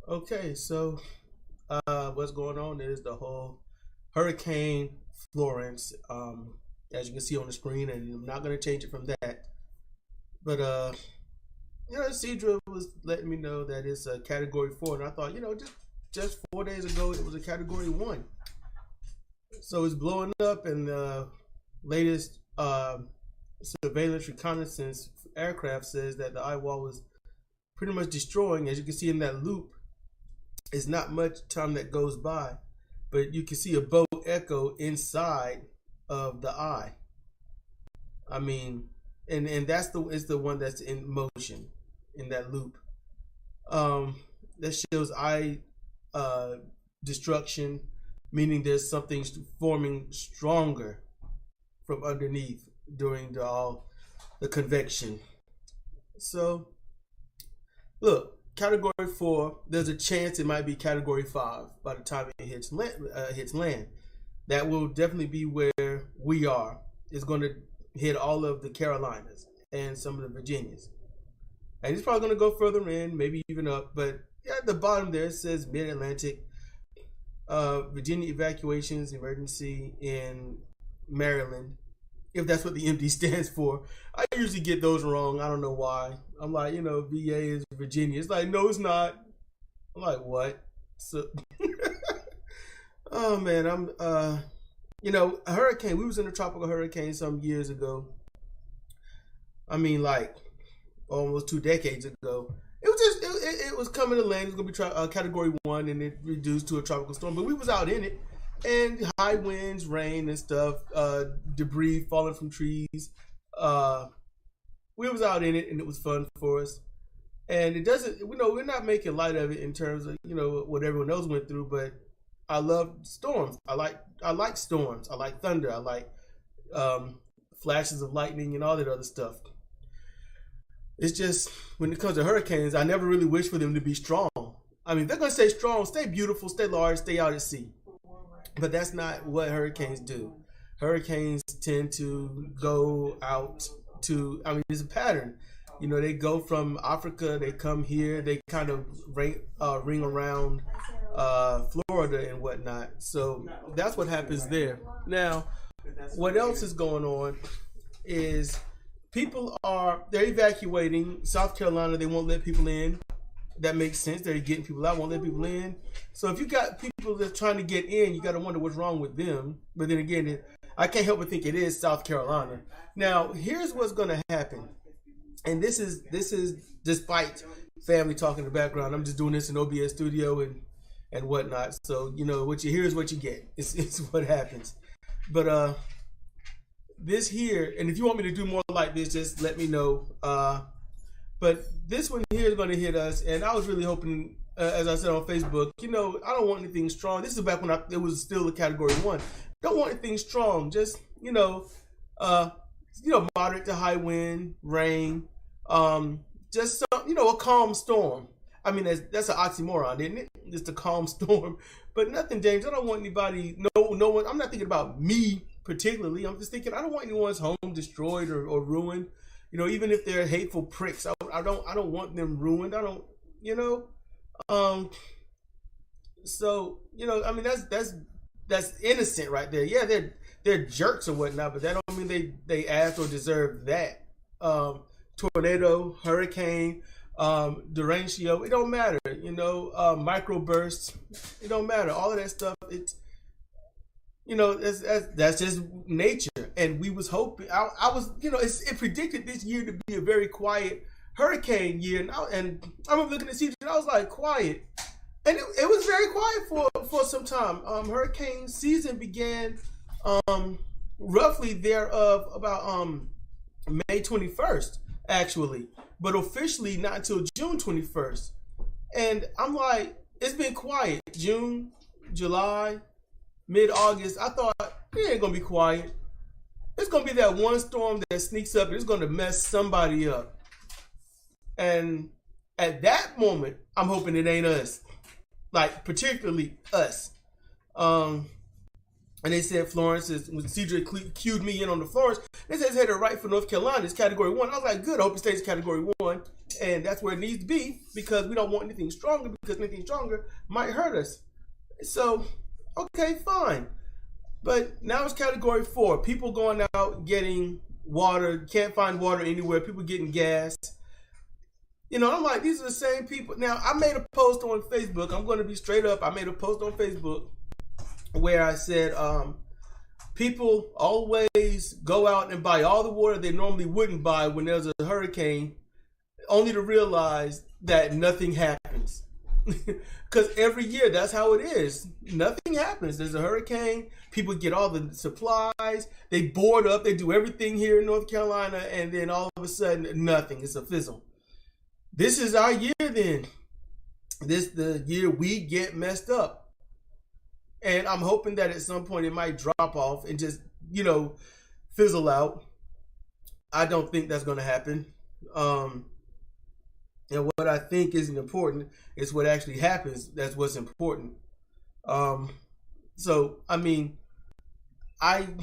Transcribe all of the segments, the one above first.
Okay, so what's going on is the whole Hurricane Florence, as you can see on the screen, and I'm not going to change it from that. But Sidra was letting me know that it's a Category 4, and I thought, just 4 days ago it was a Category 1. So it's blowing up, and the latest surveillance reconnaissance aircraft says that the eye wall was pretty much destroying. As you can see in that loop, it's not much time that goes by, but you can see a boat echo inside of the eye. I mean, and that's the one that's in motion in that loop. That shows eye destruction, meaning there's something forming stronger from underneath during the convection. So, look, Category 4. There's a chance it might be Category 5 by the time it hits land. That will definitely be where we are. It's going to hit all of the Carolinas and some of the Virginias, and it's probably going to go further in, maybe even up. But yeah, at the bottom there it says Mid-Atlantic, Virginia evacuations emergency in Maryland, if that's what the MD stands for. I usually get those wrong. I don't know why. I'm like, VA is Virginia. It's like, no, it's not. I'm like, what? So, oh man, a hurricane. We was in a tropical hurricane some years ago. I mean, like almost 2 decades ago. It was just it was coming to land. It was gonna be Category 1, and it reduced to a tropical storm. But we was out in it, and high winds, rain, and stuff, debris falling from trees. We was out in it, and it was fun for us. And it doesn't, we're not making light of it in terms of what everyone else went through. But I love storms. I like storms. I like thunder. I like flashes of lightning and all that other stuff. It's just when it comes to hurricanes, I never really wish for them to be strong. I mean, if they're gonna stay strong, stay beautiful, stay large, stay out at sea. But that's not what hurricanes do. Hurricanes tend to go out to, it's a pattern. They go from Africa, they come here, they kind of ring around Florida and whatnot. So that's what happens there. Now, what else is going on is they're evacuating South Carolina. They won't let people in. That makes sense. They're getting people out, won't let people in. So if you got people that's trying to get in, you got to wonder what's wrong with them. But then again, I can't help but think it is South Carolina. Now, here's what's going to happen. And this is despite family talk in the background. I'm just doing this in OBS studio and whatnot. So, what you hear is what you get. It's what happens. But this here, and if you want me to do more like this, just let me know. But this one here is going to hit us, and I was really hoping, as I said on Facebook, I don't want anything strong. This is back when it was still a Category 1. Don't want anything strong. Just moderate to high wind, rain, just some, a calm storm. I mean, that's an oxymoron, isn't it? Just a calm storm, but nothing dangerous. I don't want anybody. No one. I'm not thinking about me particularly. I'm just thinking I don't want anyone's home destroyed or ruined. Even if they're hateful pricks, I don't want them ruined. I don't, So that's innocent right there. Yeah, they're jerks or whatnot, but that don't mean they asked or deserve that. Tornado, hurricane, derecho, it don't matter. Microbursts, it don't matter. All of that stuff, it's that's just nature. And we was hoping, I was, it predicted this year to be a very quiet hurricane year, and I'm looking at Sidra, and I was like, quiet, and it was very quiet for some time. Hurricane season began roughly thereof about May 21st actually, but officially not until June 21st. And I'm like, it's been quiet. June, July, mid-August. I thought it ain't gonna be quiet. It's gonna be that one storm that sneaks up and it's gonna mess somebody up. And at that moment, I'm hoping it ain't us. Like, particularly us. And they said Florence is, when Sidra cued me in on the Florence, they said it's headed right for North Carolina. It's category 1. I was like, good, I hope it stays category 1. And that's where it needs to be, because we don't want anything stronger, because anything stronger might hurt us. So, okay, fine. But now it's category 4. People going out getting water, can't find water anywhere. People getting gas. You know, I'm like, these are the same people. Now, I made a post on Facebook. I'm going to be straight up. I made a post on Facebook where I said, people always go out and buy all the water they normally wouldn't buy when there's a hurricane, only to realize that nothing happens. Because every year, that's how it is. Nothing happens. There's a hurricane. People get all the supplies. They board up. They do everything here in North Carolina. And then all of a sudden, nothing. It's a fizzle. This is our year then. This the year we get messed up. And I'm hoping that at some point it might drop off and just, you know, fizzle out. I don't think that's going to happen. And what I think isn't important is what actually happens. That's what's important. So, I mean, I'm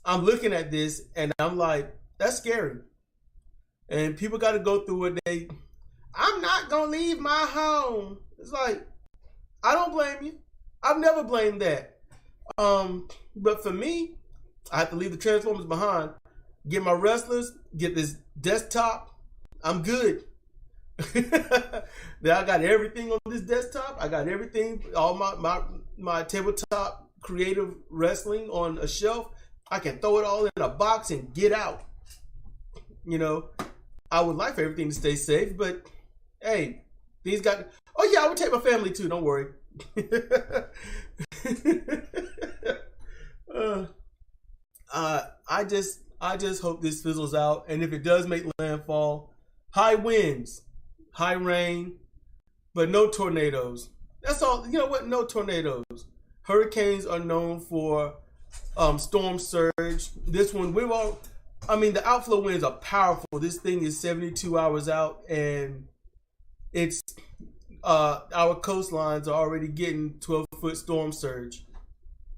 looking at this and I'm like, that's scary. And people got to go through it. I'm not going to leave my home. It's like, I don't blame you. I've never blamed that. But for me, I have to leave the Transformers behind, get my wrestlers, get this desktop. I'm good. Now I got everything on this desktop. I got everything, all my tabletop creative wrestling on a shelf. I can throw it all in a box and get out. You know, I would like for everything to stay safe, but hey, these got. Oh yeah, I would take my family too. Don't worry. I just hope this fizzles out, and if it does make landfall, high winds, high rain, but no tornadoes. That's all. You know what? No tornadoes. Hurricanes are known for storm surge. This one, the outflow winds are powerful. This thing is 72 hours out, and it's our coastlines are already getting 12-foot storm surge.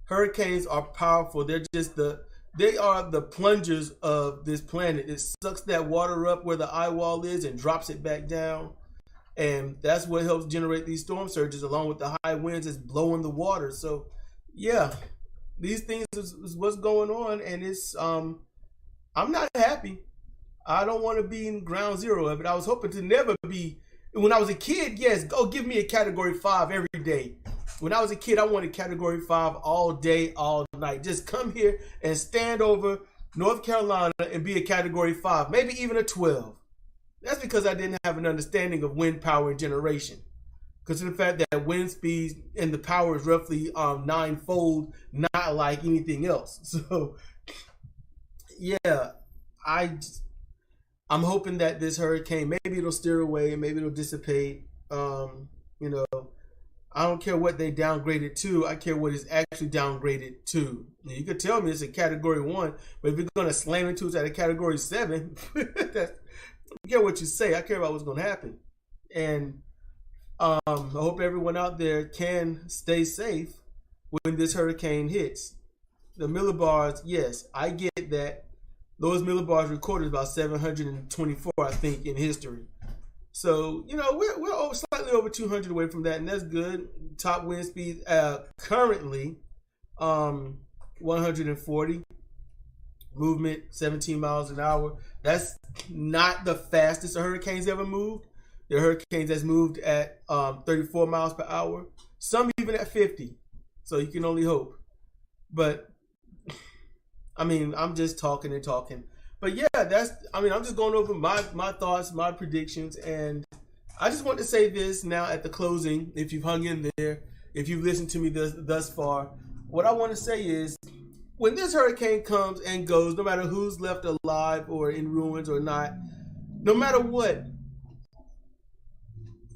Hurricanes are powerful. They are the plungers of this planet. It sucks that water up where the eye wall is and drops it back down. And that's what helps generate these storm surges, along with the high winds that's blowing the water. So yeah, these things is what's going on, and it's I'm not happy. I don't want to be in ground zero of it. I was hoping to never be. When I was a kid, yes, go give me a category 5 every day. When I was a kid, I wanted category 5 all day, all night. Just come here and stand over North Carolina and be a category 5, maybe even a 12. That's because I didn't have an understanding of wind power and generation. Because of the fact that wind speeds and the power is roughly 9-fold, not like anything else. So, yeah, I'm hoping that this hurricane, maybe it'll steer away, maybe it'll dissipate. You know, I don't care what they downgraded to. I care what it's actually downgraded to. You could tell me it's a category 1, but if you're going to slam into it at a category 7, I don't care what you say. I care about what's going to happen. And I hope everyone out there can stay safe when this hurricane hits. The millibars, yes, I get that. Lowest millibars recorded is about 724, I think, in history. So, you know, we're slightly over 200 away from that, and that's good. Top wind speed currently 140. Movement 17 miles an hour. That's not the fastest a hurricane's ever moved. There are hurricanes that's moved at 34 miles per hour. Some even at 50. So you can only hope. But I mean, I'm just talking and talking. But yeah, I'm just going over my thoughts, my predictions, and I just want to say this now at the closing, if you've hung in there, if you've listened to me thus far, what I want to say is, when this hurricane comes and goes, no matter who's left alive or in ruins or not, no matter what,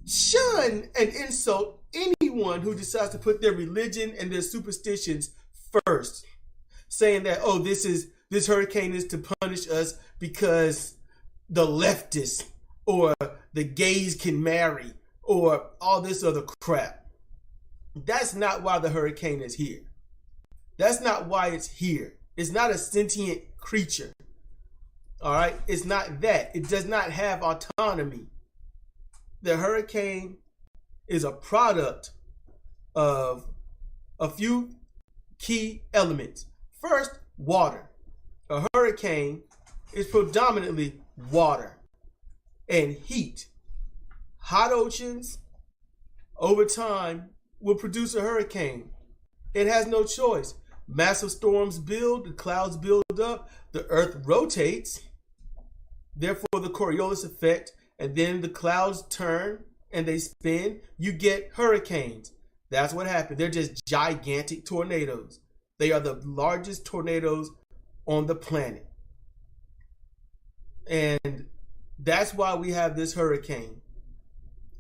shun and insult anyone who decides to put their religion and their superstitions first. Saying that, oh, this hurricane is to punish us because the leftists or the gays can marry or all this other crap. That's not why the hurricane is here. That's not why it's here. It's not a sentient creature. All right? It's not that. It does not have autonomy. The hurricane is a product of a few key elements. First, water. A hurricane is predominantly water and heat. Hot oceans, over time, will produce a hurricane. It has no choice. Massive storms build, the clouds build up, the earth rotates, therefore the Coriolis effect, and then the clouds turn and they spin. You get hurricanes. That's what happened. They're just gigantic tornadoes. They are the largest tornadoes on the planet. And that's why we have this hurricane.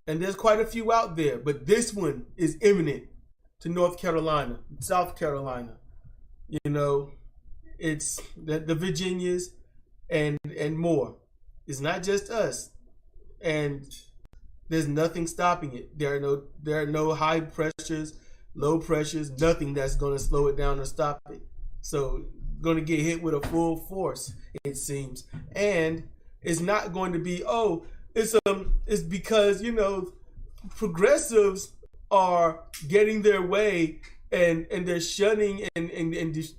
And there's quite a few out there, but this one is imminent to North Carolina, South Carolina. You know, it's the Virginias and more. It's not just us. And there's nothing stopping it. There are no high pressures, low pressures, nothing that's going to slow it down or stop it. So going to get hit with a full force, it seems. And it's not going to be, it's because, you know, progressives are getting their way and they're shunning and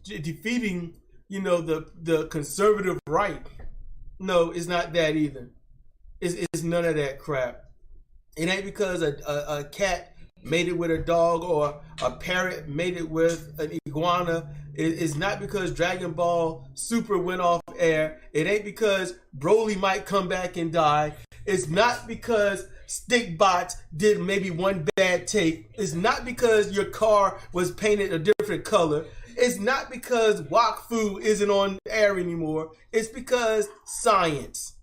defeating, you know, the conservative right. No, it's not that either. It's none of that crap. It ain't because a cat made it with a dog or a parrot made it with an iguana. It's not because Dragon Ball Super went off air. It ain't because Broly might come back and die. It's not because Stickbots did maybe one bad take. It's not because your car was painted a different color. It's not because Wakfu isn't on air anymore. It's because science,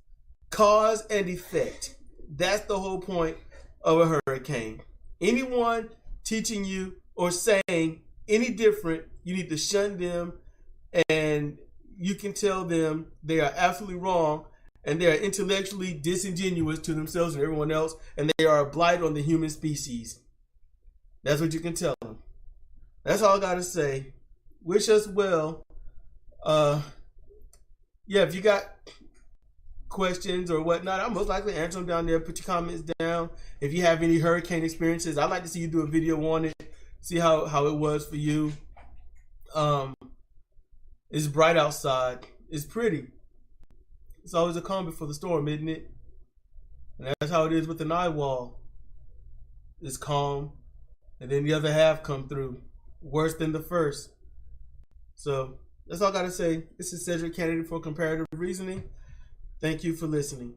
cause and effect. That's the whole point of a hurricane. Anyone teaching you or saying any different, you need to shun them, and you can tell them they are absolutely wrong and they are intellectually disingenuous to themselves and everyone else, and they are a blight on the human species. That's what you can tell them. That's all I got to say. Wish us well. If you got questions or whatnot, I'll most likely answer them down there. Put your comments down. If you have any hurricane experiences, I'd like to see you do a video on it. See how it was for you. It's bright outside. It's pretty. It's always a calm before the storm, isn't it? And that's how it is with an eye wall. It's calm, and then the other half come through, worse than the first. So that's all I gotta say. This is Cedric, candidate for comparative reasoning. Thank you for listening.